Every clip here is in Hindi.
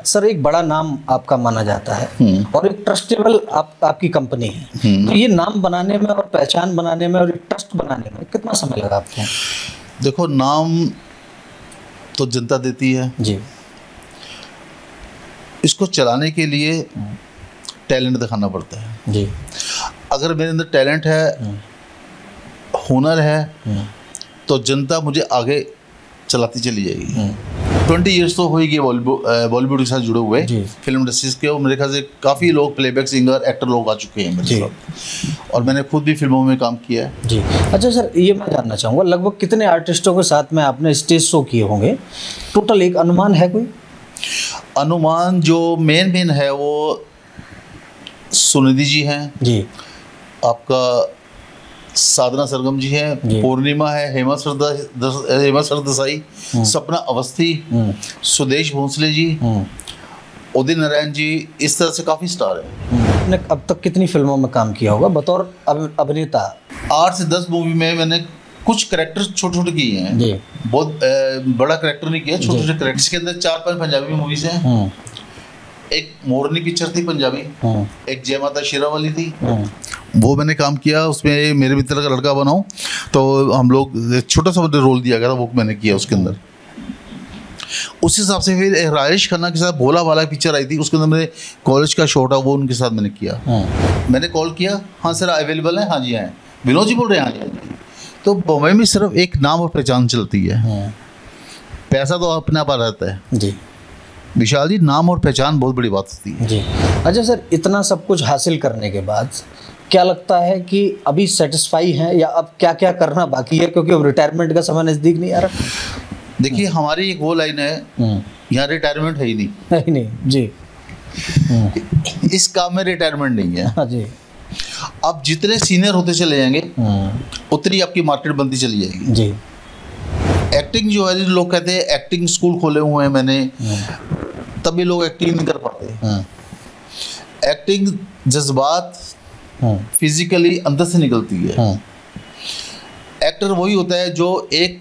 सर एक बड़ा नाम आपका माना जाता है और एक ट्रस्टेबल आपकी कंपनी है, तो ये नाम बनाने में और पहचान बनाने में और एक ट्रस्ट बनाने में कितना समय लगा आपको? देखो, नाम तो जनता देती है जी, इसको चलाने के लिए टैलेंट दिखाना पड़ता है जी। अगर मेरे अंदर टैलेंट है, हुनर है, तो जनता मुझे आगे चलाती चली जाएगी। 20 ईयर्स तो हो ही गए बॉलीवुड के साथ जुड़े हुए, फिल्म इंडस्ट्रीज के, और मेरे ख्याल से काफ़ी लोग प्लेबैक सिंगर, एक्टर लोग आ चुके हैं मेरे साथ, और मैंने खुद भी फिल्मों में काम किया है। जी। अच्छा सर, ये मैं जानना चाहूँगा, लगभग कितने आर्टिस्टों के साथ में आपने स्टेज शो किए होंगे? टोटल एक अनुमान है कोई? अनुमान जो मेन है वो सुनिधि जी हैं जी, आपका साधना सरगम जी हैं, पूर्णिमा है, हेमा सरदेसाई, सपना अवस्थी, सुदेश भोंसले जी, उदित नारायण जी, इस तरह से काफ़ी स्टार हैं। आपने अब तक कितनी फिल्मों में काम किया होगा बतौर अभिनेता? 8 से 10 मूवी में मैंने कुछ कैरेक्टर छोटे छोटे किए हैं जी। बहुत बड़ा कैरेक्टर नहीं किया, छोटे छोटे कैरेक्टर्स के अंदर 4-5 पंजाबी मूवीज हैं। एक मोरनी पिक्चर थी पंजाबी, एक जय माता शेरा वाली थी, वो मैंने काम किया, उसमें मेरे मित्र का लड़का बनाऊं, तो हम लोग छोटा सा रोल दिया गया था, वो मैंने किया उसके अंदर। उस हिसाब से फिर राजेश खन्ना के साथ भोला वाला पिक्चर आई थी, उसके अंदर मेरे कॉलेज का शॉट है, वो उनके साथ मैंने किया। मैंने कॉल किया, हाँ सर अवेलेबल है, हाँ जी हैं, विनोद जी बोल रहे हैं, हाँ जी। तो बम्बई में सिर्फ एक नाम और पहचान चलती है, पैसा तो अपने आप आ रहता है जी। विशाल जी, नाम और पहचान बहुत बड़ी बात होती है जी। अच्छा सर, इतना सब कुछ हासिल करने के बाद क्या लगता है कि अभी सेटिस्फाई हैं या अब क्या क्या करना बाकी है, क्योंकि अब रिटायरमेंट का समय नज़दीक नहीं आ रहा? देखिए, हमारी एक वो लाइन है, यहाँ रिटायरमेंट है ही नहीं। है ही नहीं जी। इस काम में रिटायरमेंट नहीं है। हाँ जी। अब जितने सीनियर होते चले जाएंगे उतनी आपकी मार्केट बनती चली जाएगी जी। एक्टिंग जो है, लोग कहते हैं एक्टिंग स्कूल खोले हुए हैं मैंने, तभी लोग एक्टिंग नहीं कर पाते। एक्टिंग जज्बात फिजिकली अंदर से निकलती है। एक्टर वही होता है जो एक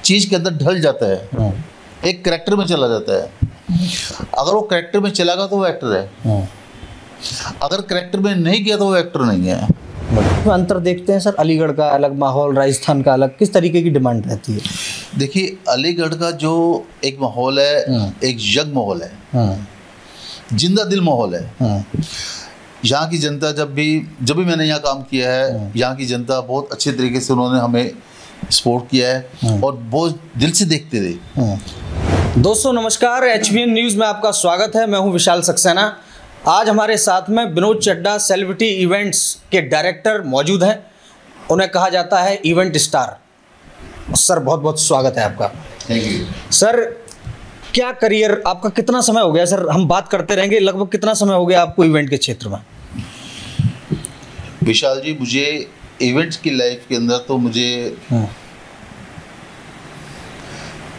चीज के अंदर ढल जाता है, एक कैरेक्टर में चला जाता है। अगर वो कैरेक्टर में चला गया तो वो एक्टर है, अगर कैरेक्टर में नहीं गया तो वो एक्टर नहीं है। अंतर देखते हैं सर, अलीगढ़ का अलग माहौल, राजस्थान का अलग, किस तरीके की डिमांड रहती है? देखिए, अलीगढ़ का जो एक माहौल है, एक यंग माहौल है, जिंदा दिल माहौल है। यहाँ की जनता जब भी मैंने यहाँ काम किया है, यहाँ की जनता बहुत अच्छे तरीके से उन्होंने हमें सपोर्ट किया है और बहुत दिल से देखते थे। दोस्तों नमस्कार, HVN न्यूज़ में आपका स्वागत है। मैं हूँ विशाल सक्सेना। आज हमारे साथ में विनोद चड्ढा सेलिब्रिटी इवेंट्स के डायरेक्टर मौजूद हैं। उन्हें कहा जाता है इवेंट स्टार। सर बहुत बहुत स्वागत है आपका। Thank you sir. क्या करियर आपका, कितना समय हो गया सर? हम बात करते रहेंगे, लगभग कितना समय हो गया आपको इवेंट के क्षेत्र में? विशाल जी, मुझे इवेंट्स की लाइफ के अंदर तो मुझे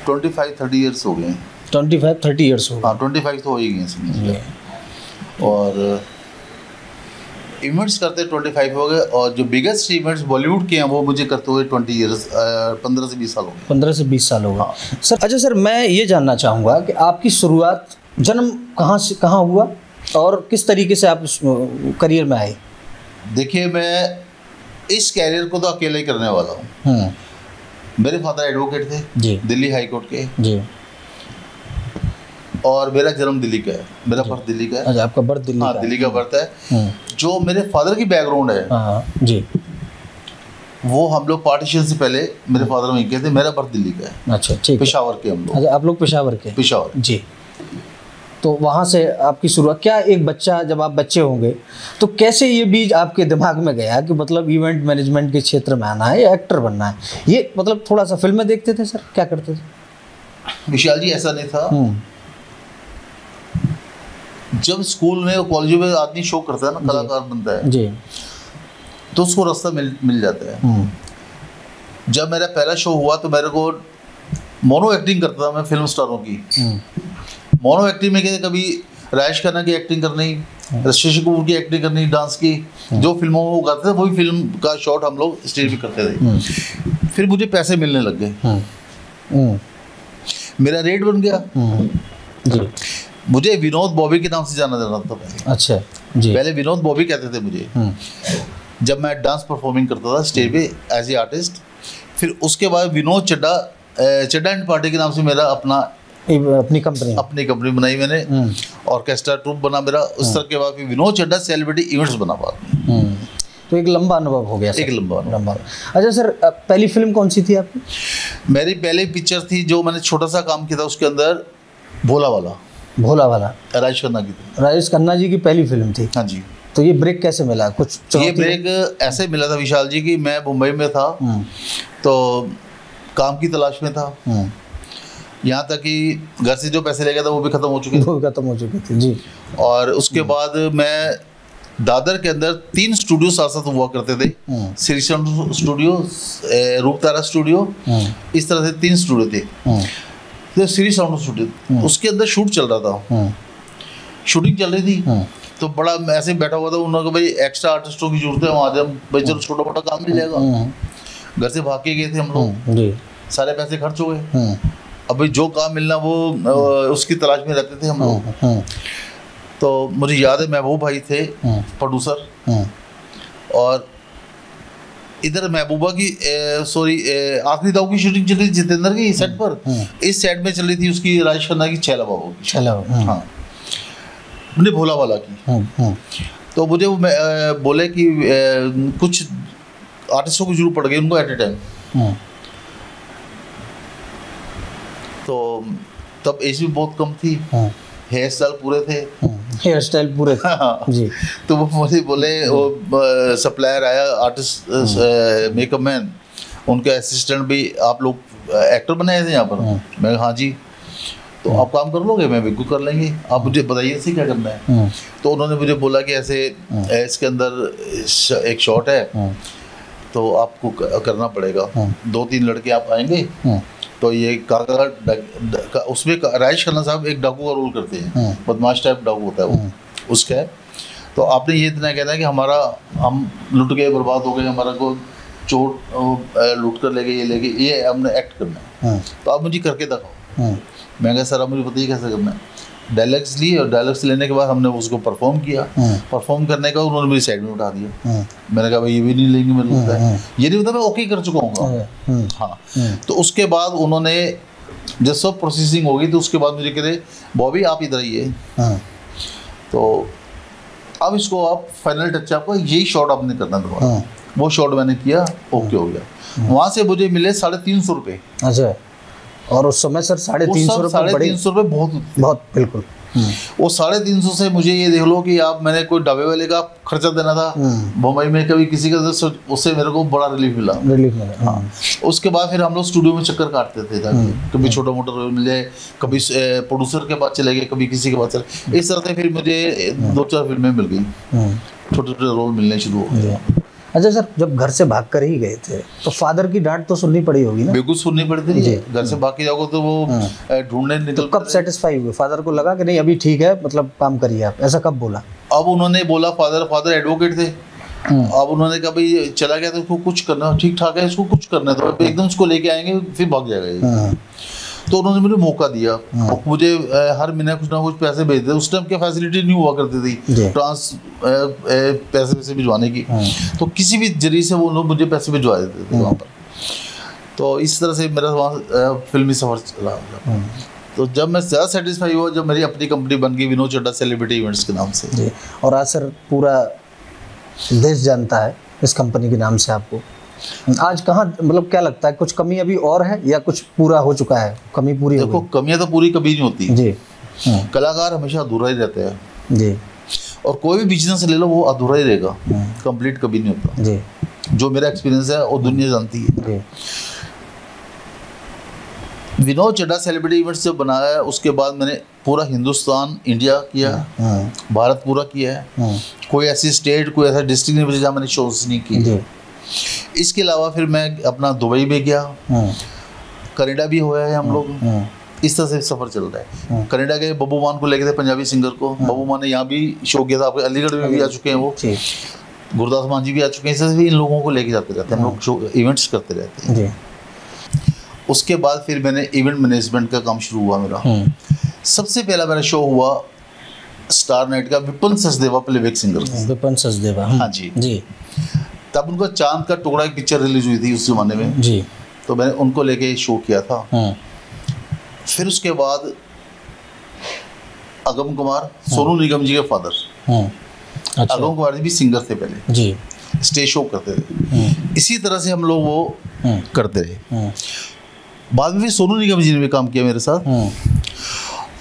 25-30 ईयर्स हो गए। 25-30 ईयर्स हो गए? हाँ, 25 तो हो ही गए। और इवेंट्स करते 25 हो गए, और जो बिगेस्ट इवेंट्स बॉलीवुड के हैं वो मुझे करते हुए 20 ईयर्स 15 से 20 साल हो गए। 15 से 20 साल हो गए। हाँ। सर अच्छा सर, मैं ये जानना चाहूँगा कि आपकी शुरुआत, जन्म कहाँ हुआ और किस तरीके से आप करियर में आए? देखिए, मैं इस कैरियर को तो अकेले ही करने वाला हूँ। मेरे फादर एडवोकेट थे जी, दिल्ली हाई कोर्ट के जी, और मेरा जन्म दिल्ली का है, मेरा बर्थ दिल्ली का है। अच्छा, आपका बर्थ दिल्ली? हाँ, दिल्ली का बर्थ है। जो मेरे फादर की बैकग्राउंड है जी, वो हम लोग पार्टीशन से पहले मेरे फादर वहीं के थे। मेरा बर्थ दिल्ली का है। अच्छा, ठीक। पेशावर के हम लोग। अच्छा, आप लोग पेशावर के? पेशावर जी। तो वहाँ से आपकी शुरुआत, क्या एक बच्चा, जब आप बच्चे होंगे तो कैसे ये बीज आपके दिमाग में गया कि मतलब इवेंट मैनेजमेंट के क्षेत्र में आना है या एक्टर बनना है? ये मतलब थोड़ा सा फिल्में देखते थे सर, क्या करते थे? विशाल जी, ऐसा नहीं था। जब स्कूल में और कॉलेज में आदमी शो करता है ना, कलाकार बनता है जी, तो उसको रास्ता मिल जाता है। जब मेरा पहला शो हुआ तो मेरे को मोनो एक्टिंग करता था मैं फिल्म स्टारों की। मोनो एक्टिंग में कभी राजेश खन्ना की एक्टिंग करनी, शशि कपूर की एक्टिंग करनी, डांस की, जो फिल्मों में वो करते थे वही फिल्म का शॉट हम लोग स्टेज पे करते थे। फिर मुझे पैसे मिलने लग गए, मेरा रेट बन गया जी। मुझे विनोद बॉबी के नाम से जाना जाता था पहले। अच्छा जी। पहले विनोद बॉबी कहते थे मुझे, जब मैं डांस परफॉर्मिंग करता था स्टेज पे एज ए आर्टिस्ट। फिर उसके बाद विनोद चड्डा, चड्डा एंड पार्टी के नाम से मेरा अपनी कंपनी बनाई मैंने, ऑर्केस्ट्रा ट्रूप बना मेरा। उस तरह के बाद फिर विनोद चड्डा सेलिब्रिटी इवेंट्स बना बाद। तो एक लंबा अनुभव हो गया सर। एक लंबा। अच्छा सर, पहली फिल्म कौन सी थी आपकी? मेरी पहली पिक्चर थी जो मैंने छोटा सा काम किया था, उसके अंदर भोला वाला राजेश खन्ना की थी। राजेश खन्ना जी की पहली फिल्म थी। हाँ जी। तो ये ब्रेक कैसे मिला? कुछ ये ब्रेक ऐसे मिला था विशाल जी की, मैं मुंबई में था तो काम की तलाश में था, यहाँ तक कि घर से जो पैसे ले गया था वो भी खत्म हो चुके थे जी। और उसके बाद मैं दादर के अंदर 3 स्टूडियो साथ साथ हुआ करते थे, श्री स्टूडियो, रूपतारा स्टूडियो, इस तरह से 3 स्टूडियो थे। तो श्री साउंड स्टूडियो, उसके अंदर शूट चल रहा था, शूटिंग चल रही थी। तो बड़ा मैं ऐसे बैठा हुआ था, उन्होंने भाई एक्स्ट्रा आर्टिस्टों की जरूरत है वहाँ, जब भाई चलो छोटा मोटा काम मिल जाएगा। घर से भाग के गए थे हम लोग, सारे पैसे खर्च हो गए। अब भाई जो काम मिलना वो उसकी तलाश में रहते थे हम लोग। तो मुझे याद है महबूब भाई थे प्रोड्यूसर, और इधर महबूबा की आखिरी दाव की शूटिंग चल रही थी जितेंद्र की सेट पर। इस सेट में चल रही थी उसकी राजेश खन्ना की छैला बाबू की, हाँ, मैंने भोला वाला की। तो मुझे बोले कि कुछ आर्टिस्टों की जरूरत पड़ गई उनको एट ए टाइम। तो तब एज भी बहुत कम थी, हेयर स्टाइल पूरे थे हाँ जी। तो वो मुझे बोले, वो सप्लायर आया आर्टिस्ट मेकअप मैन, उनके असिस्टेंट भी आप लोग एक्टर बनाए थे यहाँ पर। मैं हाँ जी। तो आप काम कर लोगे? मैं बिल्कुल कर लेंगे, आप मुझे बताइए इससे क्या करना है। तो उन्होंने मुझे बोला कि ऐसे इसके अंदर एक शॉट है तो आपको करना पड़ेगा, 2-3 लड़के आप आएंगे। तो ये काका उसमें राजेश खन्ना साहब एक डाकू का रोल करते हैं, बदमाश टाइप डाकू होता है वो, उसका है। तो आपने ये इतना कहना है कि हम लुट गए, बर्बाद हो गए, हमारा को चोट लूट कर ले गए, ये हमने एक्ट करना है, तो आप मुझे करके दिखाओ। मैं कहा सर आप मुझे बताइए कैसे करना है। डायलॉग्स लिए, और डायलॉग्स लेने के बाद हमने उसको परफॉर्म किया। परफॉर्म करने का उन्होंने मेरी साइड में उठा दिया। मैंने कहा भाई ये भी नहीं लेंगे, मेरे लगता है ये नहीं होता, मैं ओके कर चुका हूँ। हाँ। तो उसके बाद उन्होंने जब सब प्रोसेसिंग हो गई तो उसके बाद मुझे कहते बॉबी आप इधर आइए, तो अब इसको आप फाइनल टच आपको यही शॉट आपने करना दोबारा। वो शॉट मैंने किया, ओके हो गया। वहाँ से मुझे मिले 350 रुपये। अच्छा। और उस समय सर 350 रुपये बहुत बिल्कुल। वो 350 से मुझे ये देख लो कि आप मैंने कोई ढाबे वाले का खर्चा देना था मुंबई में, कभी किसी का, उससे मेरे को बड़ा रिलीफ मिला। हाँ। उसके बाद फिर हम लोग स्टूडियो में चक्कर काटते थे जाके, कभी छोटा मोटा रोल मिले, कभी प्रोड्यूसर के पास चले गए, कभी किसी के पास चले, इस तरह से फिर मुझे 2-4 फिल्में मिल गई, छोटे छोटे रोल मिलने शुरू हो गए। अच्छा सर, जब घर से भाग कर ही गए थे तो फादर की डांट तो सुननी पड़ी होगी ना? बिल्कुल सुननी पड़ी थी। घर से भाग के जाओगे तो वो ढूंढने निकल। तो कब सेटिस्फाई हुए? फादर को लगा कि नहीं अभी ठीक है, मतलब काम करिए आप, ऐसा कब बोला? अब उन्होंने बोला, फादर एडवोकेट थे। अब उन्होंने कहा भाई चला गया तो इसको कुछ करना, ठीक ठाक है, इसको कुछ करना, तो एकदम उसको लेके आएंगे फिर भाग जाएगा। तो उन्होंने मुझे मौका दिया, मुझे हर महीने कुछ ना कुछ पैसे भेज दे। उस टाइम क्या फैसिलिटी नहीं हुआ करती थी पैसे भिजवाने की, तो किसी भी जरिए से वो लोग मुझे पैसे भिजवा देते थे वहाँ पर। तो इस तरह से मेरा वहाँ फिल्मी सफर चला। तो जब मैं ज़्यादा सेटिस्फाई हुआ जब मेरी अपनी कंपनी बन गई विनोद चड्डा सेलिब्रिटी इवेंट्स के नाम से। और आज सर पूरा देश जानता है इस कंपनी के नाम से आपको। आज कहाँ, मतलब क्या लगता है, कुछ कमी अभी और है या कुछ पूरा हो चुका है? कमी पूरी? देखो कमियां तो पूरी कभी नहीं होती जी। कलाकार हमेशा अधूरा ही रहता है जी, और कोई भी बिजनेस ले लो वो अधूरा ही रहेगा, कंप्लीट कभी नहीं होता जी। जो मेरा एक्सपीरियंस है वो दुनिया जानती है जी। विनोद चड्डा सेलिब्रिटी इवेंट्स जब बनाया है उसके बाद मैंने पूरा हिंदुस्तान, इंडिया किया, भारत पूरा किया है। कोई ऐसी स्टेट, कोई ऐसा डिस्ट्रिक्ट नहीं बचा जहाँ मैंने शोज नहीं किए। इसके अलावा फिर मैं अपना दुबई में गया, कनाडा भी हुआ है हम लोग। इस तरह से सफर चल रहा है। कनाडा गए, बब्बू मान को लेके थे, पंजाबी सिंगर को। बब्बू मान ने यहाँ भी शो किया था, आपके अलीगढ़ में भी आ चुके हैं वो, गुरदास मान जी भी आ चुके हैं। इस तरह से इन लोगों को लेके जाते रहते हैं हम लोग, शो इवेंट्स करते रहते हैं। उसके बाद फिर मैंने इवेंट मैनेजमेंट का काम शुरू हुआ मेरा। सबसे पहला मेरा शो हुआ स्टार नाइट का, विपिन सचदेवा प्लेबैक सिंगर। विपिन सचदेवा, हाँ जी जी। तब उनका चांद का टुकड़ा एक पिक्चर रिलीज हुई थी उस जमाने में जी। तो मैंने उनको लेके शो किया था। फिर उसके बाद अगम कुमार, सोनू निगम जी के फादर। अच्छा। अगम कुमार जी भी सिंगर थे पहले जी, स्टेज शो करते थे। इसी तरह से हम लोग वो करते रहे। बाद में भी सोनू निगम जी ने भी काम किया मेरे साथ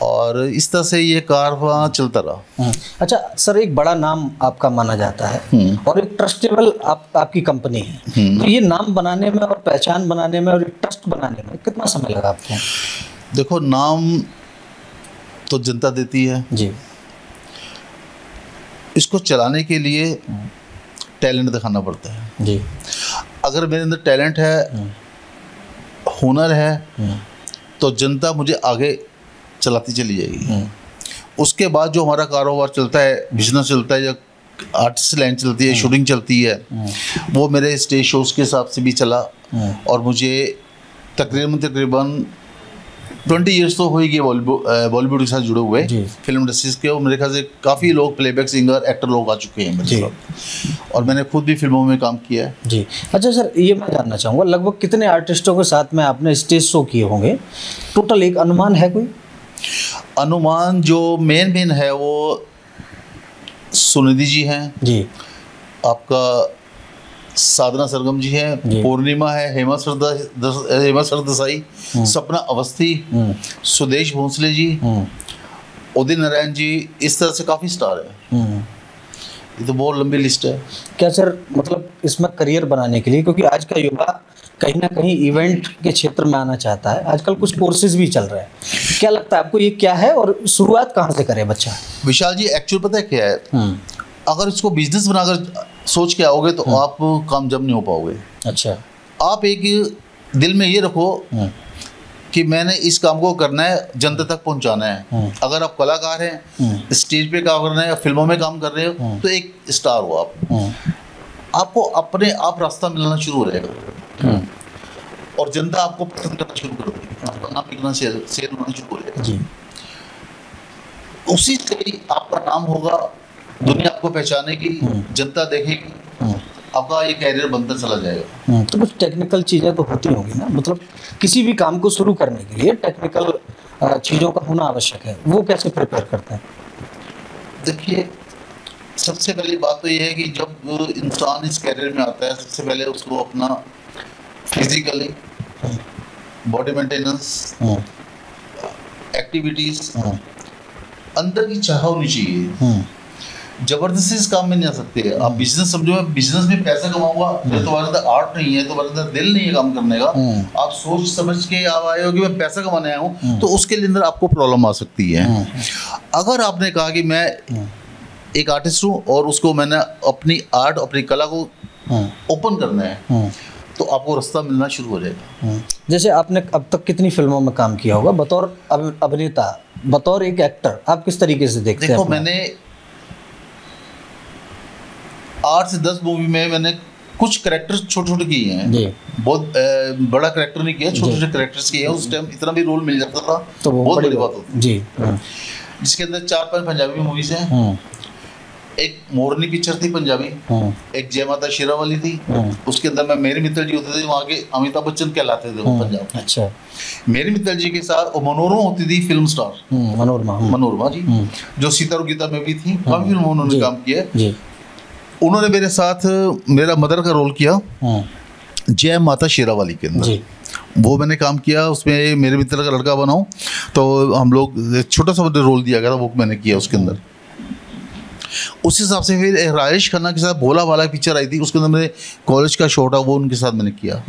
और इस तरह से ये कारवां चलता रहा। अच्छा सर, एक बड़ा नाम आपका माना जाता है और एक ट्रस्टेबल आपकी कंपनी है, तो ये नाम बनाने में और पहचान बनाने में और एक ट्रस्ट बनाने में कितना समय लगा आपको? देखो, नाम तो जनता देती है जी, इसको चलाने के लिए टैलेंट दिखाना पड़ता है जी। अगर मेरे अंदर टैलेंट है, हुनर है, तो जनता मुझे आगे चलाती चली जाएगी। उसके बाद जो हमारा कारोबार चलता है, बिजनेस चलता है या आर्टिस्ट लाइन चलती है, शूटिंग चलती है, वो मेरे स्टेज शोज के हिसाब से भी चला और मुझे तकरीबन 20 ईयर्स तो हो ही गए बॉलीवुड के साथ जुड़े हुए, फिल्म इंडस्ट्रीज के। और मेरे ख्याल से काफ़ी लोग प्लेबैक सिंगर, एक्टर लोग आ चुके हैं मेरे साथ और मैंने खुद भी फिल्मों में काम किया है। जी। अच्छा सर, ये मैं जानना चाहूँगा, लगभग कितने आर्टिस्टों के साथ में आपने स्टेज शो किए होंगे? टोटल एक अनुमान है कोई? अनुमान जो मेन है वो सुनिधि जी हैं जी, आपका साधना सरगम जी हैं, पूर्णिमा है, हेमा सरदेसाई, सपना अवस्थी, सुदेश भोंसले जी, उदित नारायण जी, इस तरह से काफ़ी स्टार है। ये तो बहुत लंबी लिस्ट है। क्या सर, मतलब इसमें करियर बनाने के लिए, क्योंकि आज का युवा कहीं ना कहीं इवेंट के क्षेत्र में आना चाहता है, आजकल कुछ कोर्सेज भी चल रहे हैं, क्या लगता है आपको ये क्या है और शुरुआत कहाँ से करे बच्चा? विशाल जी, एक्चुअल पता है क्या है, अगर इसको बिजनेस बनाकर सोच के आओगे तो आप कामयाब नहीं हो पाओगे। अच्छा। आप एक दिल में ये रखो कि मैंने इस काम को करना है, जनता तक पहुंचाना है। अगर आप कलाकार हैं, स्टेज पे काम करना है या फिल्मों में काम कर रहे हो तो एक स्टार हो आप। आपको अपने आप रास्ता मिलना शुरू हो जाएगा और जनता आपको पसंद करना शुरू कर देगी, आपका नाम लिखना शेयर होना शुरू हो जाएगा। उसी से आपका नाम होगा, दुनिया आपको पहचानेगी, जनता देखेगी, आपका ये कैरियर बनता चला जाएगा। तो कुछ टेक्निकल चीज़ें तो होती होंगी ना, मतलब किसी भी काम को शुरू करने के लिए टेक्निकल चीज़ों का होना आवश्यक है, वो कैसे प्रिपेयर करते हैं? देखिए, सबसे पहली बात तो ये है कि जब इंसान इस कैरियर में आता है, सबसे पहले उसको अपना फिजिकली बॉडी मेंटेनेंस, एक्टिविटीज, अंदर की चाह होनी चाहिए। जबरदस्ती इस काम में नहीं आ सकते। आप बिजनेस समझो, मैं बिजनेस में पैसा कमाऊंगा, तो तुम्हारे अंदर आर्ट नहीं है, तुम्हारे अंदर दिल नहीं है काम करने का, आप सोच समझ के आप आए हो कि मैं पैसा कमाने आया हूँ, तो उसके अंदर आपको प्रॉब्लम आ सकती है। अगर आपने कहा कि मैं एक आर्टिस्ट हूँ और उसको मैंने अपनी आर्ट, अपनी कला को ओपन करना है, तो आपको रास्ता मिलना शुरू हो जाएगा। जैसे आपने अब तक कितनी फिल्मों में काम किया होगा बतौर अभिनेता, बतौर एक एक्टर, आप किस तरीके से देखते हैं? देखो, मैंने 8 से 10 मूवी में मैंने कुछ कैरेक्टर छोटे-छोटे किए हैं जी। बहुत बड़ा कैरेक्टर नहीं किया, छोटे-छोटे कैरेक्टर्स किए हैं। उस टाइम इतना भी रोल मिल जाता था तो बहुत बड़ी बात होती जी। जिसके अंदर 4-5 पंजाबी मूवीज हैं। एक मोरनी पिक्चर थी पंजाबी, एक जय माता शेरावाली थी, उसके अंदर में मेरी मित्तल जी होते थे, वहाँ के अमिताभ बच्चन कहलाते थे वो पंजाब। अच्छा। मेरी मित्तल जी के साथ मनोरमा होती थी, फिल्म स्टार मनोरमा जी, जो सीता और गीता में भी थी, काफी फिल्मों उन्होंने काम किया। उन्होंने मेरे साथ मेरा मदर का रोल किया जय माता शेरावाली के अंदर, वो मैंने काम किया। उसमें मेरे मित्र का लड़का बनाऊं, तो हम लोग छोटा सा रोल दिया गया था, वो मैंने किया उसके अंदर। उस हिसाब से फिर राजेश खन्ना के साथ भोला वाला पिक्चर आई थी, उसके अंदर मेरे कॉलेज का शो था, वो उनके साथ मैंने किया।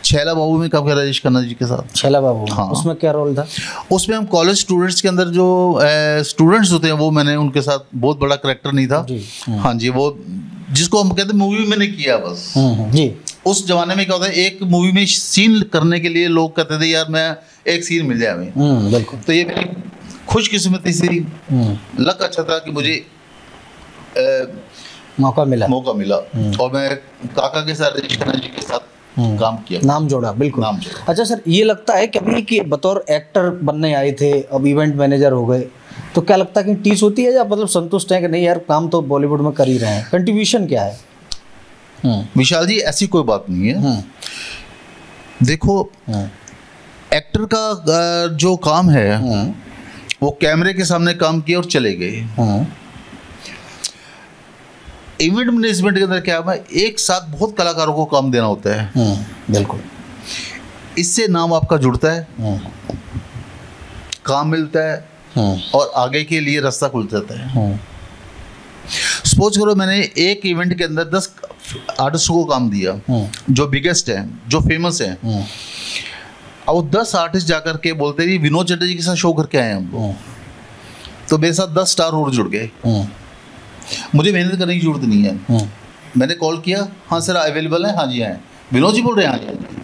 छैला बाबू में काम किया राजेश खन्ना जी के साथ। छैला बाबू, हाँ। उसमें क्या रोल था? उसमें हम कॉलेज स्टूडेंट्स के अंदर जो स्टूडेंट्स होते हैं, वो मैंने उनके साथ, बहुत बड़ा कैरेक्टर नहीं था जी। हाँ जी, वो जिसको हम कहते हैं मूवी में मैंने किया बस जी। उस जमाने में क्या होता है, एक मूवी में सीन करने के लिए लोग कहते थे यार मैं एक सीन मिल जाए हमें, बिल्कुल। तो ये मेरी खुशकिस्मती से लक अच्छा था कि मुझे मौका मिला और मैं काका के साथ, राजेश खन्ना जी के साथ काम किया, नाम जोड़ा, बिल्कुल नाम जोड़ा। अच्छा सर, ये लगता है कभी कि बतौर एक्टर बनने आए थे, अब इवेंट मैनेजर हो गए, तो क्या लगता है कि टीस होती है या मतलब संतुष्ट है कि नहीं यार काम तो बॉलीवुड में कर ही रहे हैं, कंट्रीब्यूशन क्या है? विशाल जी ऐसी कोई बात नहीं है। देखो एक्टर का जो काम है वो कैमरे के सामने काम किया और चले गए। इवेंट मैनेजमेंट के अंदर क्या है, एक साथ बहुत कलाकारों को काम देना होता है। बिल्कुल, इससे नाम आपका जुड़ता है, काम मिलता है और आगे के लिए रास्ता खुल जाता है। सपोज करो मैंने एक इवेंट के अंदर 10 आर्टिस्ट को काम दिया जो बिगेस्ट है, जो फेमस है, अब वो 10 आर्टिस्ट जाकर के बोलते हैं विनोद चड्डा जी के साथ शो करके आए हम लोग, तो मेरे साथ 10 स्टार और जुड़ गए। मुझे मेहनत करने की जरूरत नहीं है। मैंने कॉल किया, हाँ सर अवेलेबल है, हाँ जी हैं, विनोद जी बोल रहे हैं, हाँ जी।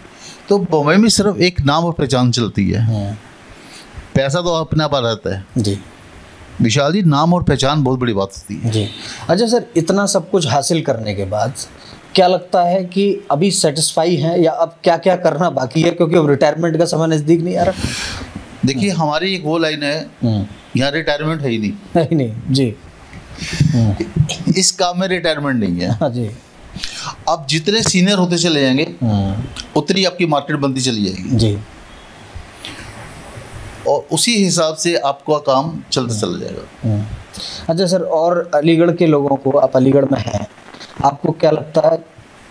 तो बॉम्बे में सिर्फ एक नाम और पहचान चलती है, पैसा तो अपने आप आ रहता है जी। विशाल जी नाम और पहचान बहुत बड़ी बात होती है जी। अच्छा सर, इतना सब कुछ हासिल करने के बाद क्या लगता है कि अभी सेटिस्फाई हैं या अब क्या क्या करना बाकी है, क्योंकि अब रिटायरमेंट का समय नज़दीक नहीं आ रहा? देखिए हमारी एक वो लाइन है, यहाँ रिटायरमेंट है ही नहीं जी। इस काम में रिटायरमेंट नहीं है। हाँ जी। आप जितने सीनियर होते चले जाएंगे उतनी आपकी मार्केट बनती चली जाएगी जी, और उसी हिसाब से आपका काम चलता चला जाएगा। अच्छा सर, और अलीगढ़ के लोगों को, आप अलीगढ़ में हैं, आपको क्या लगता है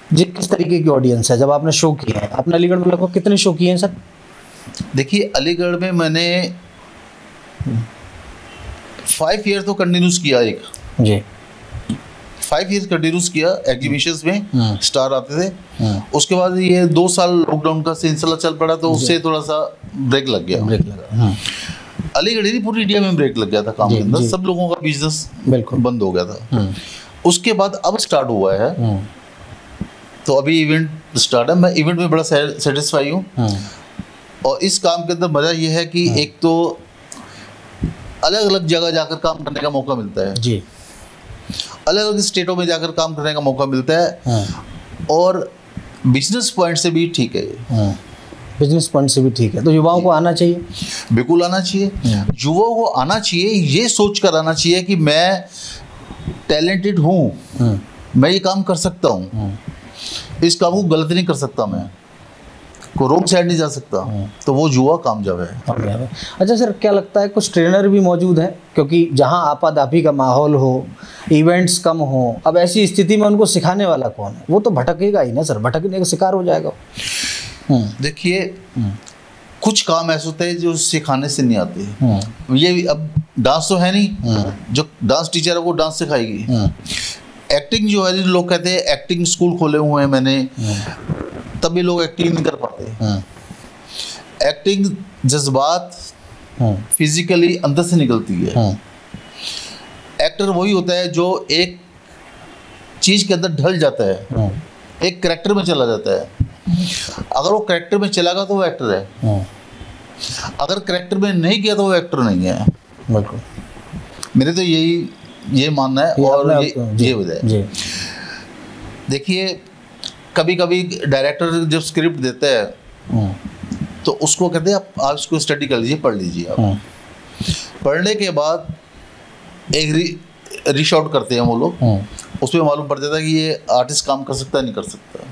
जी किस तरीके की ऑडियंस है? जब आपने शो किए हैं, आपने अलीगढ़ में लगभग कितने शो किए हैं सर? देखिए अलीगढ़ में मैंने 5 ईयर तो कंटिन्यूस किया, एक जी 5 ईयर कंटिन्यूस किया एग्जीबिशंस में, स्टार आते थे। उसके बाद ये 2 साल लॉकडाउन का सिलसिला चल पड़ा, तो उससे थोड़ा सा ब्रेक लग गया। अलीगढ़ ही पूरी इंडिया में ब्रेक लग गया था काम के अंदर, सब लोगों का बिजनेस बंद हो गया था। उसके बाद अब स्टार्ट हुआ है, तो अभी इवेंट स्टार्ट है। मैं इवेंट में बड़ा सेटिस्फाई हूँ, और इस काम के अंदर मज़ा ये है कि एक तो अलग अलग जगह जाकर काम करने का मौका मिलता है जी, अलग अलग स्टेटों में जाकर काम करने का मौका मिलता है, और बिजनेस पॉइंट से भी ठीक है। बिजनेस पॉइंट से भी ठीक है, तो युवाओं को आना चाहिए, बिल्कुल आना चाहिए। युवाओं को आना चाहिए, ये सोच कर आना चाहिए कि मैं टैलेंटेड हूँ, मैं ये काम कर सकता हूँ, इस काम को गलत नहीं कर सकता, मैं को रोंग साइड नहीं जा सकता, तो वो युवा कामयाब है। अच्छा सर, क्या लगता है कुछ ट्रेनर भी मौजूद हैं, क्योंकि जहाँ आपाधापी का माहौल हो, इवेंट्स कम हो, अब ऐसी स्थिति में उनको सिखाने वाला कौन है? वो तो भटकेगा ही ना सर, भटकने का शिकार हो जाएगा। देखिए कुछ काम ऐसे होते हैं जो सिखाने से नहीं आते। ये अब डांस तो है नहीं, जो डांस टीचर है वो डांस सिखाएगी। एक्टिंग जो है, लोग कहते हैं एक्टिंग स्कूल खोले हुए हैं मैंने, तभी लोग एक्टिंग नहीं कर पाते। एक्टिंग जज्बात फिजिकली अंदर से निकलती है। एक्टर वही होता है जो एक चीज के अंदर ढल जाता है, एक कैरेक्टर में चला जाता है। अगर वो कैरेक्टर में चला गया तो वो एक्टर है, अगर कैरेक्टर में नहीं गया तो वो एक्टर नहीं है। बिल्कुल, मेरे तो ये मानना है, और ये वजह है। देखिए कभी कभी डायरेक्टर जब स्क्रिप्ट देता है तो उसको कहते हैं आप इसको स्टडी कर लीजिए, पढ़ लीजिए। आप पढ़ने के बाद एक रीश आउट करते हैं वो लोग, उसमें मालूम पड़ जाता है कि ये आर्टिस्ट काम कर सकता है नहीं कर सकता।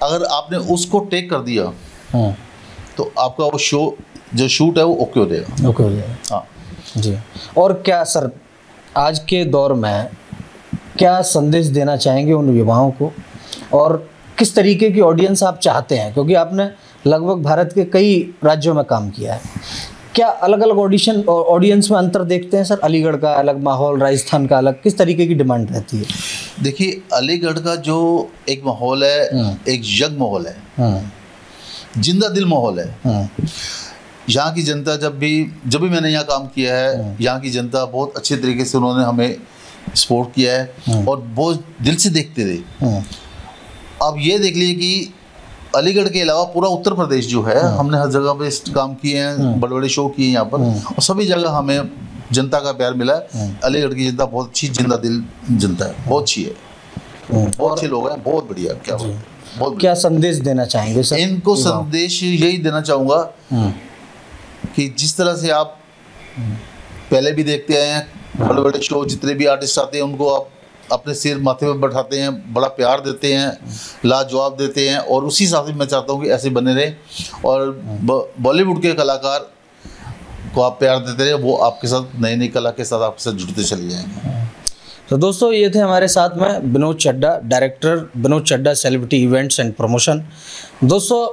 अगर आपने उसको टेक कर दिया तो आपका वो शो जो शूट है वो ओके हो जाएगा। ओके हो जाएगा, हाँ जी। और क्या सर आज के दौर में क्या संदेश देना चाहेंगे उन युवाओं को, और किस तरीके की ऑडियंस आप चाहते हैं? क्योंकि आपने लगभग भारत के कई राज्यों में काम किया है, क्या अलग अलग ऑडियंस में अंतर देखते हैं सर? अलीगढ़ का अलग माहौल, राजस्थान का अलग, किस तरीके की डिमांड रहती है? देखिए अलीगढ़ का जो एक माहौल है, एक यंग माहौल है, जिंदा दिल माहौल है। यहाँ की जनता जब भी मैंने यहाँ काम किया है, यहाँ की जनता बहुत अच्छे तरीके से उन्होंने हमें सपोर्ट किया है और बहुत दिल से देखते थे। अब ये देख लीजिए कि अलीगढ़ के अलावा पूरा उत्तर प्रदेश जो है, हमने हर जगह पे काम किए हैं, बड़े बड़े शो किए हैं यहाँ पर, और सभी जगह हमें जनता का प्यार मिला है। अलीगढ़ की जनता बहुत अच्छी, जिंदा दिल जनता है, बहुत अच्छी है, बहुत अच्छे लोग हैं, बहुत बढ़िया। क्या बात है। क्या संदेश देना चाहेंगे सर? इनको संदेश यही देना चाहूँगा कि जिस तरह से आप पहले भी देखते आए हैं, बड़े बड़े शो जितने भी आर्टिस्ट आते हैं उनको आप अपने सिर माथे पर बैठाते हैं, बड़ा प्यार देते हैं, लाजवाब देते हैं, और उसी हिसाब से मैं चाहता हूँ कि ऐसे बने रहे और बॉलीवुड के कलाकार को आप प्यार देते रहे, वो आपके साथ नई नई कला के साथ आपके साथ जुड़ते चले जाएंगे। तो दोस्तों ये थे हमारे साथ में Vinod Chadha, director Vinod Chadha celebrity events and promotion. दोस्तों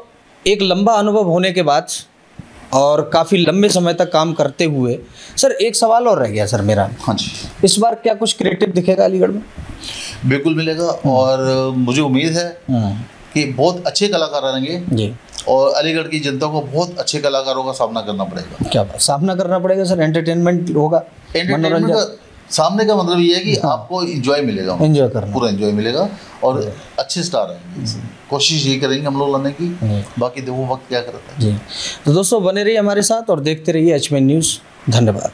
एक लंबा अनुभव होने के बाद और काफ़ी लंबे समय तक काम करते हुए सर एक सवाल और रह गया सर मेरा। हाँ जी, इस बार क्या कुछ क्रिएटिव दिखेगा अलीगढ़ में? बिल्कुल मिलेगा, और मुझे उम्मीद है कि बहुत अच्छे कलाकार आएंगे जी, और अलीगढ़ की जनता को बहुत अच्छे कलाकारों का सामना करना पड़ेगा। क्या सामना करना पड़ेगा सर? एंटरटेनमेंट होगा, एंटरटेनमेंट का सामने का मतलब ये है कि आपको एंजॉय मिलेगा, एंजॉय करना, पूरा एंजॉय मिलेगा, और अच्छे स्टार आएंगे। कोशिश यही करेंगे हम लोग लाने की, बाकी देखो वक्त क्या करता है जी। तो दोस्तों बने रहिए हमारे साथ और देखते रहिए HBN न्यूज़। धन्यवाद।